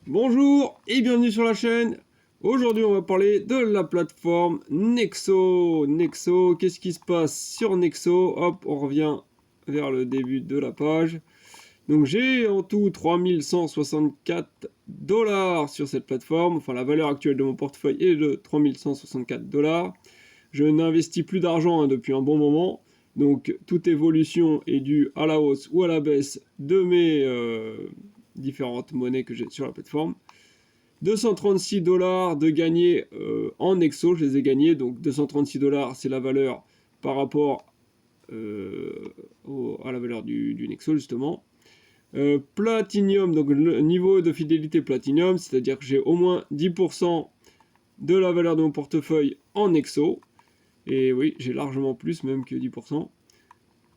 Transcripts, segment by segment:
Bonjour et bienvenue sur la chaîne. Aujourd'hui, on va parler de la plateforme Nexo. Nexo, qu'est-ce qui se passe sur Nexo? Hop, on revient vers le début de la page. Donc j'ai en tout 3164 dollars sur cette plateforme. Enfin, la valeur actuelle de mon portefeuille est de 3164 dollars. Je n'investis plus d'argent depuis un bon moment. Donc toute évolution est due à la hausse ou à la baisse de mes différentes monnaies que j'ai sur la plateforme. 236 dollars de gagner en Nexo, je les ai gagnés. Donc 236 dollars, c'est la valeur par rapport à la valeur du Nexo, justement. Platinum, donc le niveau de fidélité Platinum, c'est-à-dire que j'ai au moins 10% de la valeur de mon portefeuille en Nexo. Et oui, j'ai largement plus même que 10%.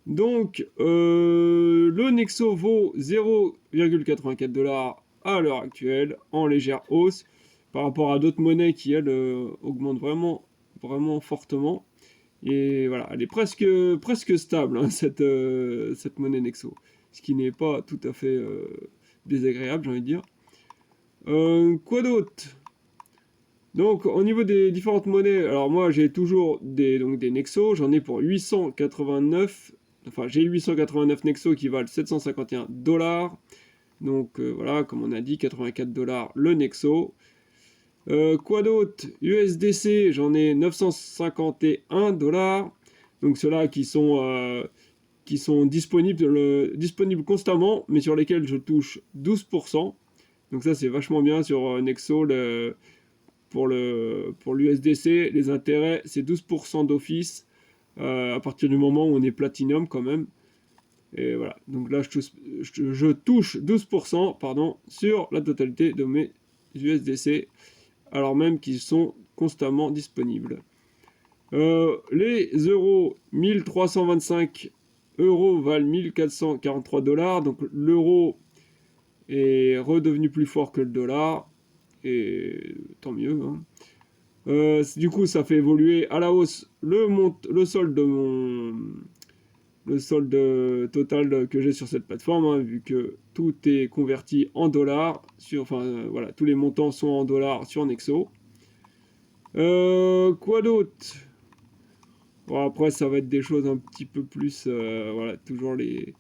Donc, le Nexo vaut 0,84 dollars à l'heure actuelle, en légère hausse, par rapport à d'autres monnaies qui, elles, augmentent vraiment, vraiment fortement. Et voilà, elle est presque stable, hein, cette monnaie Nexo. Ce qui n'est pas tout à fait désagréable, j'ai envie de dire. Quoi d'autre? Donc, au niveau des différentes monnaies, alors moi j'ai toujours donc des Nexo, j'en ai pour 889. Enfin, j'ai 889 Nexo qui valent 751 dollars. Donc voilà, comme on a dit, 84 dollars le Nexo. Quoi d'autre? USDC, j'en ai 951 dollars. Donc ceux-là qui sont disponibles constamment, mais sur lesquels je touche 12%. Donc ça c'est vachement bien sur Nexo. Pour l'USDC, les intérêts, c'est 12% d'office à partir du moment où on est Platinum quand même. Et voilà, donc là, je touche 12% pardon, sur la totalité de mes USDC, alors même qu'ils sont constamment disponibles. Les euros, 1325 euros valent 1443 dollars, donc l'euro est redevenu plus fort que le dollar, et tant mieux, hein. Du coup, ça fait évoluer à la hausse le solde le solde total que j'ai sur cette plateforme, hein, vu que tout est converti en dollars. Voilà, tous les montants sont en dollars sur Nexo. Quoi d'autre? Bon, après, ça va être des choses un petit peu plus. Voilà, toujours les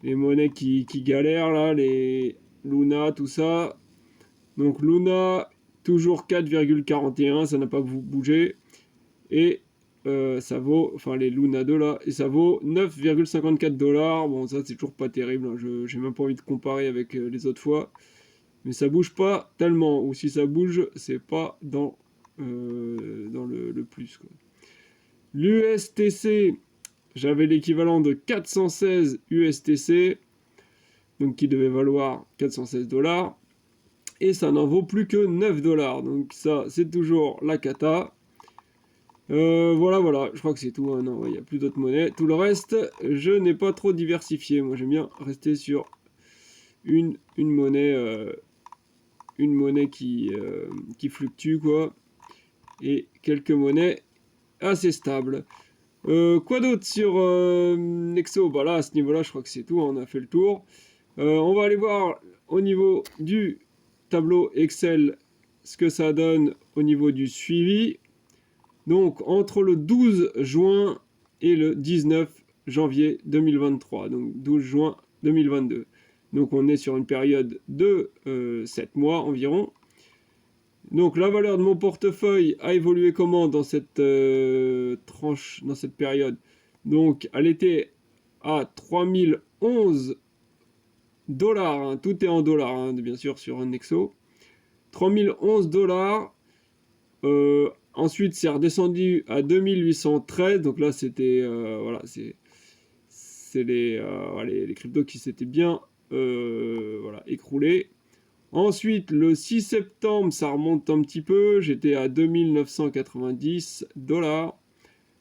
monnaies qui galèrent, là, les Luna, tout ça. Donc, Luna, toujours 4,41, ça n'a pas bougé. Et ça vaut, enfin les Luna 2 là, et ça vaut 9,54 dollars. Bon, ça c'est toujours pas terrible, hein. J'ai même pas envie de comparer avec les autres fois. Mais ça bouge pas tellement, ou si ça bouge, c'est pas dans le plus, quoi. L'USTC, j'avais l'équivalent de 416 USTC, donc qui devait valoir 416 dollars. Et ça n'en vaut plus que 9 dollars. Donc ça, c'est toujours la cata. Voilà, je crois que c'est tout, hein. Non, il n'y a plus d'autres monnaies. Tout le reste, je n'ai pas trop diversifié. Moi, j'aime bien rester sur une monnaie qui fluctue, quoi. Et quelques monnaies assez stables. Quoi d'autre sur Nexo? Bah là, à ce niveau-là, je crois que c'est tout, hein, on a fait le tour. On va aller voir au niveau du tableau Excel ce que ça donne au niveau du suivi. Donc, entre le 12 juin et le 19 janvier 2023, donc 12 juin 2022. Donc, on est sur une période de 7 mois environ. Donc, la valeur de mon portefeuille a évolué comment dans cette tranche, dans cette période? Donc, elle était à 3011 dollars, hein, tout est en dollars, hein, bien sûr, sur un Nexo. 3011 dollars. Ensuite, c'est redescendu à 2813. Donc là, c'était voilà, c'est les cryptos qui s'étaient bien voilà, écroulés. Ensuite, le 6 septembre, ça remonte un petit peu. J'étais à 2990 dollars.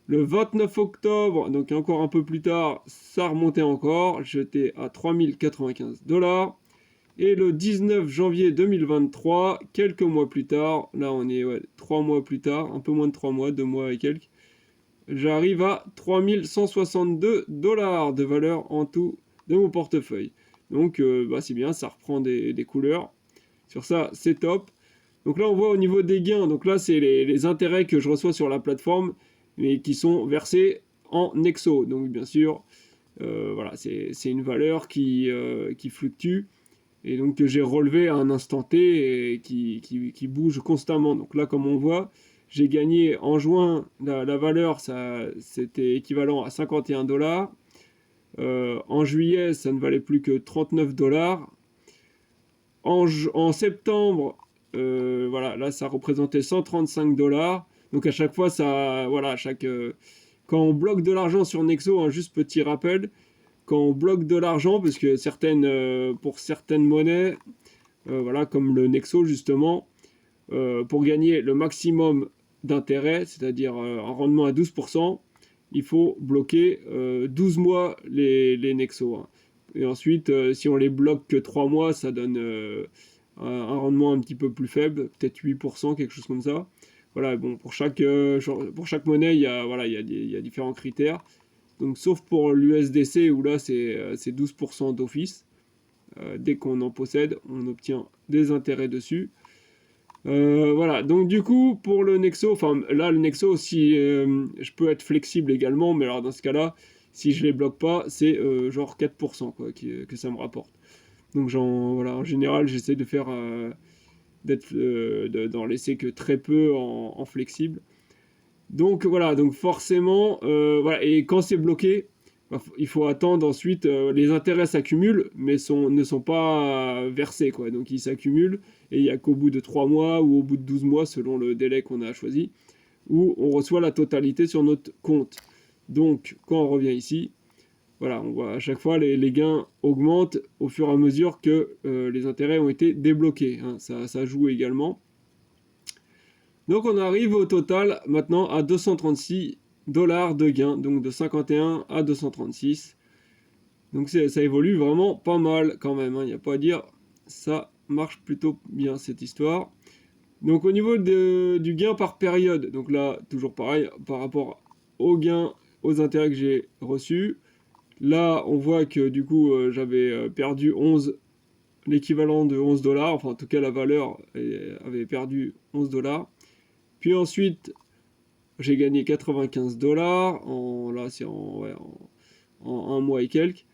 Le 29 octobre, donc encore un peu plus tard, ça remontait encore. J'étais à 3095 dollars. Et le 19 janvier 2023, quelques mois plus tard, là on est 3 mois plus tard, un peu moins de 3 mois, 2 mois et quelques, j'arrive à 3162 dollars de valeur en tout de mon portefeuille. Donc c'est bien, ça reprend des couleurs. Sur ça, c'est top. Donc là, on voit au niveau des gains. Donc là, c'est les intérêts que je reçois sur la plateforme, mais qui sont versés en Nexo. Donc bien sûr, voilà, c'est une valeur qui fluctue et donc que j'ai relevé à un instant T et qui bouge constamment. Donc là, comme on voit, j'ai gagné en juin, la valeur, c'était équivalent à 51 $. En juillet, ça ne valait plus que 39 $. En septembre, voilà, là, ça représentait 135 $. Donc à chaque fois, ça, voilà, quand on bloque de l'argent sur Nexo, hein, juste petit rappel, quand on bloque de l'argent, parce que pour certaines monnaies, voilà, comme le Nexo justement, pour gagner le maximum d'intérêt, c'est-à-dire un rendement à 12%, il faut bloquer 12 mois les Nexo, hein. Et ensuite, si on les bloque que 3 mois, ça donne un rendement un petit peu plus faible, peut-être 8%, quelque chose comme ça. Voilà, bon, pour chaque monnaie, voilà, il y a différents critères. Donc, sauf pour l'USDC, où là, c'est 12% d'office. Dès qu'on en possède, on obtient des intérêts dessus. Voilà, donc du coup, pour le Nexo, enfin là, le Nexo aussi, je peux être flexible également, mais alors dans ce cas-là, si je les bloque pas, c'est genre 4% quoi, que ça me rapporte. Donc voilà, en général, j'essaie de faire, d'en laisser que très peu en flexible. Donc voilà, donc forcément, voilà, et quand c'est bloqué, il faut attendre ensuite, les intérêts s'accumulent, mais ne sont pas versés, quoi. Donc ils s'accumulent, et il n'y a qu'au bout de 3 mois ou au bout de 12 mois, selon le délai qu'on a choisi, où on reçoit la totalité sur notre compte. Donc quand on revient ici, voilà, on voit à chaque fois les gains augmentent au fur et à mesure que les intérêts ont été débloqués, hein. Ça joue également. Donc on arrive au total maintenant à 236 $ de gains, donc de 51 à 236. Donc ça évolue vraiment pas mal quand même, hein, il n'y a pas à dire, ça marche plutôt bien cette histoire. Donc au niveau du gain par période, donc là toujours pareil par rapport aux gains, aux intérêts que j'ai reçus. Là on voit que du coup j'avais perdu l'équivalent de 11 $, enfin en tout cas la valeur avait perdu 11 $. Puis ensuite, j'ai gagné 95 $, là c'est en un mois et quelques.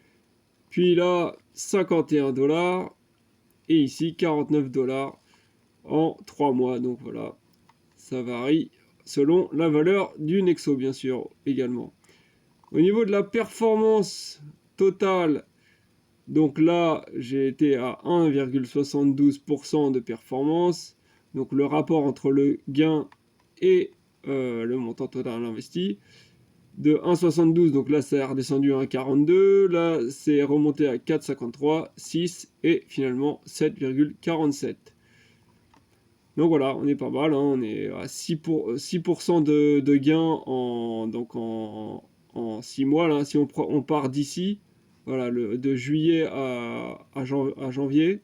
Puis là, 51 $, et ici 49 $ en 3 mois. Donc voilà, ça varie selon la valeur du Nexo, bien sûr, également. Au niveau de la performance totale, donc là, j'ai été à 1,72% de performance. Donc le rapport entre le gain et le montant total investi. De 1,72, donc là, ça a redescendu à 1,42. Là, c'est remonté à 4,53, 6 et finalement 7,47. Donc voilà, on est pas mal, hein, on est à 6% de gain en 6 mois. Là, si on part d'ici, voilà, de juillet à janvier.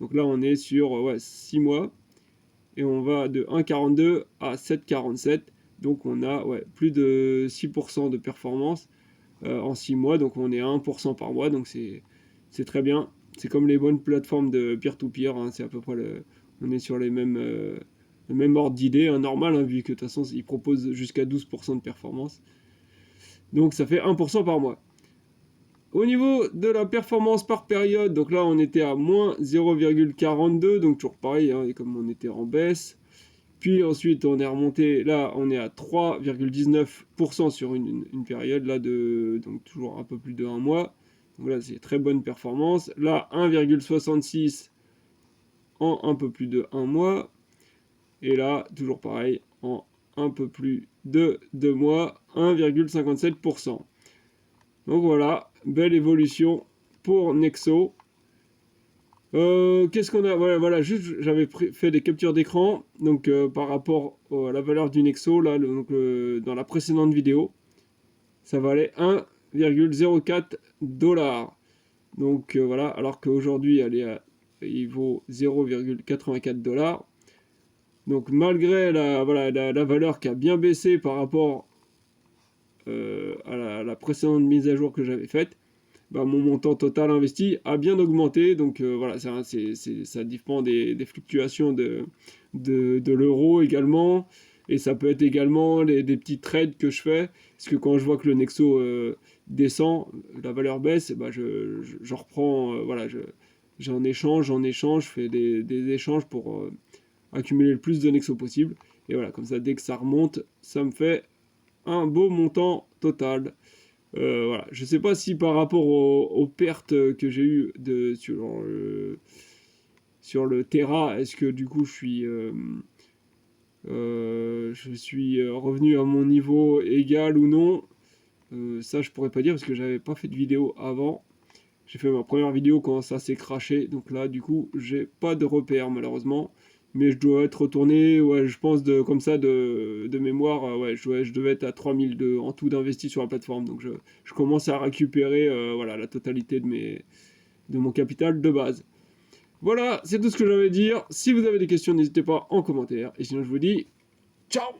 Donc là, on est sur 6 mois. Et on va de 1,42 à 7,47. Donc on a plus de 6% de performance en 6 mois. Donc on est à 1% par mois. Donc c'est très bien. C'est comme les bonnes plateformes de peer-to-peer. Hein, c'est à peu près on est sur le même ordre d'idée, hein, normal, hein, vu que de toute façon ils proposent jusqu'à 12% de performance. Donc ça fait 1% par mois. Au niveau de la performance par période, donc là on était à moins 0,42, donc toujours pareil, hein, comme on était en baisse. Puis ensuite on est remonté, là on est à 3,19% sur une période, là donc toujours un peu plus de 1 mois. Donc là c'est très bonne performance. Là 1,66 en un peu plus de 1 mois. Et là toujours pareil, en un peu plus de 2 mois, 1,57%. Donc voilà, belle évolution pour Nexo. Qu'est-ce qu'on a? Voilà, juste j'avais fait des captures d'écran, donc par rapport à la valeur du Nexo, là, dans la précédente vidéo, ça valait 1,04 $. Donc voilà, alors qu'aujourd'hui il vaut 0,84 $. Donc malgré la valeur qui a bien baissé par rapport à la précédente mise à jour que j'avais faite, bah, mon montant total investi a bien augmenté. Donc voilà, ça dépend des fluctuations de l'euro également. Et ça peut être également des petits trades que je fais. Parce que quand je vois que le Nexo descend, la valeur baisse, bah, j'en reprends, voilà, j'en échange, je fais des échanges pour accumuler le plus de Nexo possible. Et voilà, comme ça, dès que ça remonte, ça me fait un beau montant total. Voilà. Je sais pas si par rapport aux pertes que j'ai eues sur le Terra, est-ce que du coup je suis revenu à mon niveau égal ou non. Ça, je pourrais pas dire parce que j'avais pas fait de vidéo avant. J'ai fait ma première vidéo quand ça s'est craché, donc là, du coup, j'ai pas de repère malheureusement. Mais je dois être retourné, ouais, je pense comme ça de mémoire, ouais, je devais être à 3000 en tout d'investi sur la plateforme. Donc je commence à récupérer voilà, la totalité de mon capital de base. Voilà, c'est tout ce que j'avais à dire. Si vous avez des questions, n'hésitez pas en commentaire. Et sinon, je vous dis ciao!